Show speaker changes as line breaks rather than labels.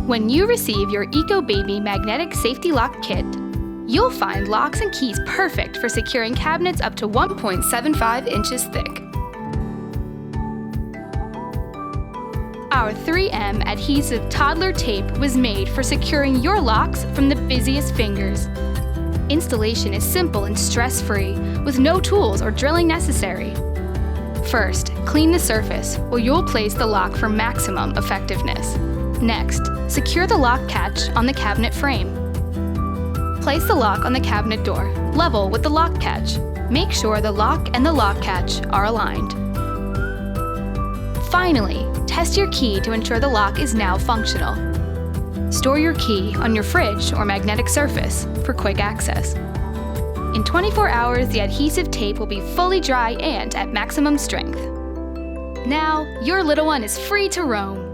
When you receive your EcoBaby Magnetic Safety Lock Kit, you'll find locks and keys perfect for securing cabinets up to 1.75 inches thick. Our 3M adhesive toddler tape was made for securing your locks from the busiest fingers. Installation is simple and stress-free, with no tools or drilling necessary. First, clean the surface, where you'll place the lock for maximum effectiveness. Next, secure the lock catch on the cabinet frame. Place the lock on the cabinet door, level with the lock catch. Make sure the lock and the lock catch are aligned. Finally, test your key to ensure the lock is now functional. Store your key on your fridge or magnetic surface for quick access. In 24 hours, the adhesive tape will be fully dry and at maximum strength. Now, your little one is free to roam.